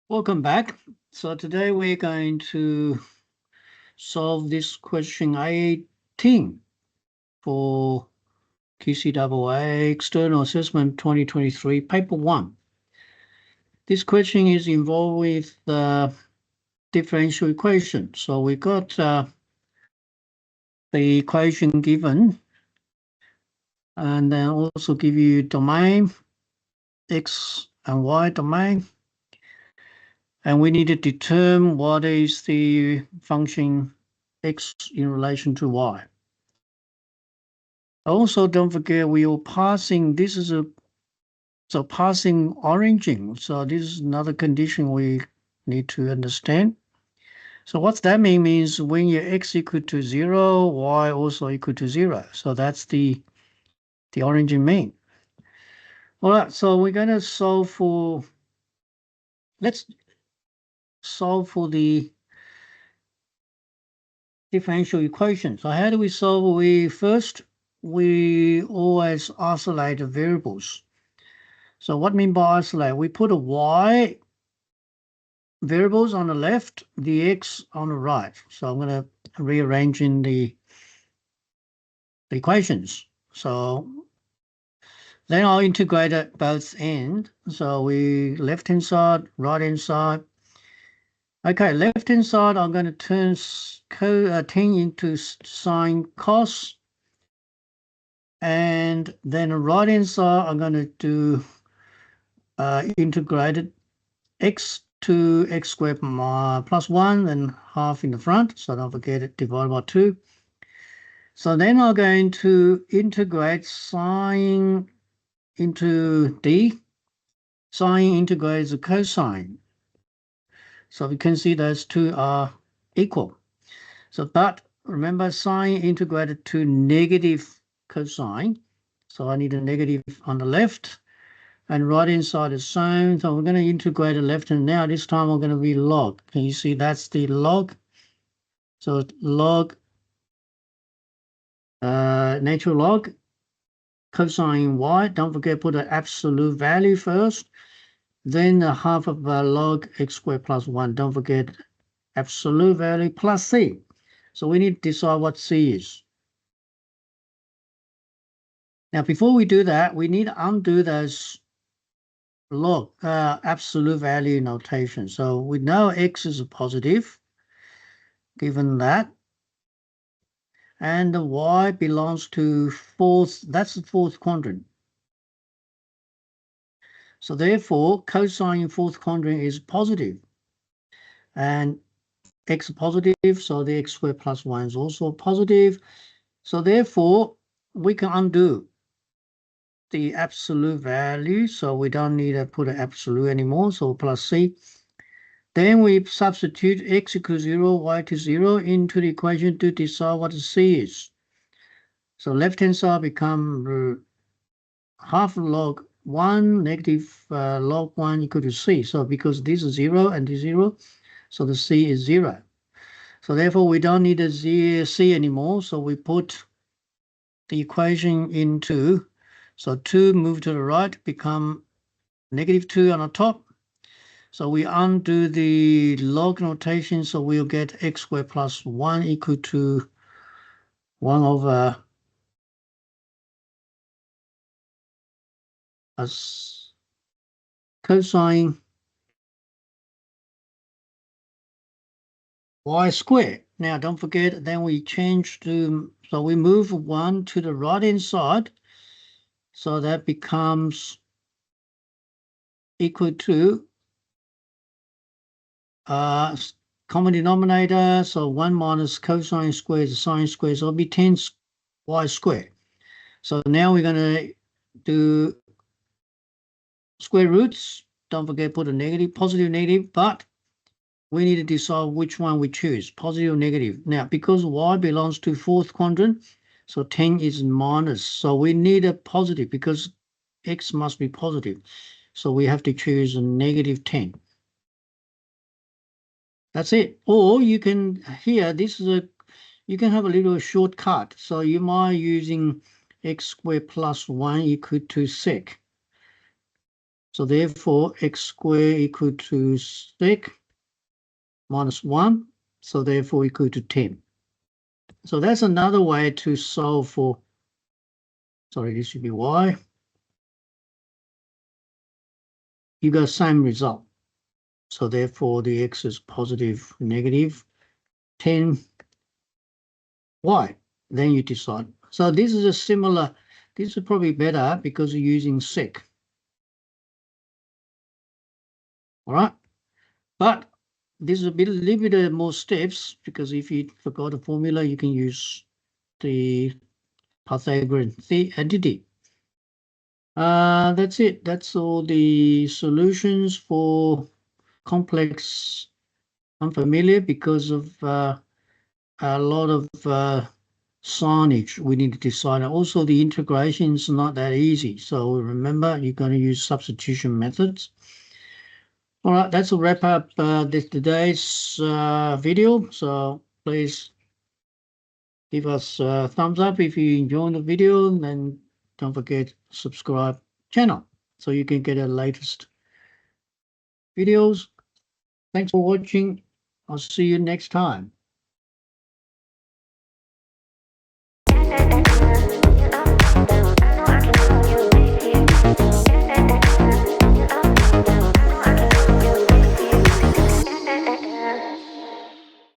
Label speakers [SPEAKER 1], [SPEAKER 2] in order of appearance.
[SPEAKER 1] Welcome back. So today we're going to solve this question 18 for QCAA External Assessment 2023, Paper 1. This question is involved with the differential equation. So we got the equation given, and then also give you domain, X and Y domain. And we need to determine what is the function X in relation to Y. Also, don't forget we are passing, this is passing origin. So this is another condition we need to understand. So what's that mean? Means when your X equal to 0, Y also equal to 0. So that's the origin mean. All right, so we're going to solve for, let's solve for the differential equation. So how do we solve? We always isolate the variables. So what I mean by isolate? We put a Y variables on the left, the X on the right. So I'm going to rearrange in the equations. So then I'll integrate at both ends. So we left-hand side, right-hand side. Okay, left-hand side, I'm going to turn 10 into sine cos. And then right-hand side, I'm going to do integrated X to X squared plus 1 and half in the front. So don't forget it, divided by 2. So then I'm going to integrate sine into D. Sine integrates the cosine. So we can see those two are equal. So, but remember sine integrated to negative cosine. So I need a negative on the left and right hand side is same. So we're going to integrate the left and now this time we're going to be log. Can you see that's the log? So log, natural log, cosine y. Don't forget put an absolute value first. Then the half of log x squared plus 1. Don't forget absolute value plus c. So we need to decide what c is. Now, before we do that, we need to undo those log absolute value notation. So we know x is a positive, given that. And the y belongs to fourth, that's the fourth quadrant. So therefore, cosine in fourth quadrant is positive. And x is positive, so the x squared plus 1 is also positive. So therefore, we can undo the absolute value. So we don't need to put an absolute anymore. So plus c. Then we substitute x equals 0, y to 0 into the equation to decide what the c is. So left-hand side become half log 1 negative log 1 equal to c. So because this is 0 and this is 0, so the c is 0. So therefore, we don't need a c anymore. So we put the equation into, so 2 move to the right, become negative 2 on the top. So we undo the log notation. So we'll get x squared plus 1 equal to 1 over as cosine y squared. Now, don't forget, then we change to, so we move 1 to the right-hand side. So that becomes equal to common denominator. So 1 minus cosine squared is sine squared. So it'll be 10 y squared. So now we're going to do square roots. Don't forget, put a negative, positive, negative, but we need to decide which one we choose, positive or negative. Now, because y belongs to fourth quadrant, so 10 is minus. So we need a positive because x must be positive. So we have to choose a negative 10. That's it. Or you can, here, this is you can have a little shortcut. So you might using x squared plus 1 equal to sec. So therefore, x squared equal to sec minus 1. So therefore, equal to 10. So that's another way to solve for, sorry, this should be y. You got the same result. So therefore, the x is positive, negative 10 y. Then you decide. So this is a similar, this is probably better because you're using sec. All right. But this is a little bit more steps, because if you forgot the formula, you can use the Pythagorean entity. That's it. That's all the solutions for complex unfamiliar, because of a lot of signage we need to decide. Also, the integration is not that easy. So remember, you're going to use substitution methods. All right, that's a wrap up today's video. So please give us a thumbs up if you enjoyed the video, and then don't forget to subscribe channel so you can get the latest videos. Thanks for watching. I'll see you next time.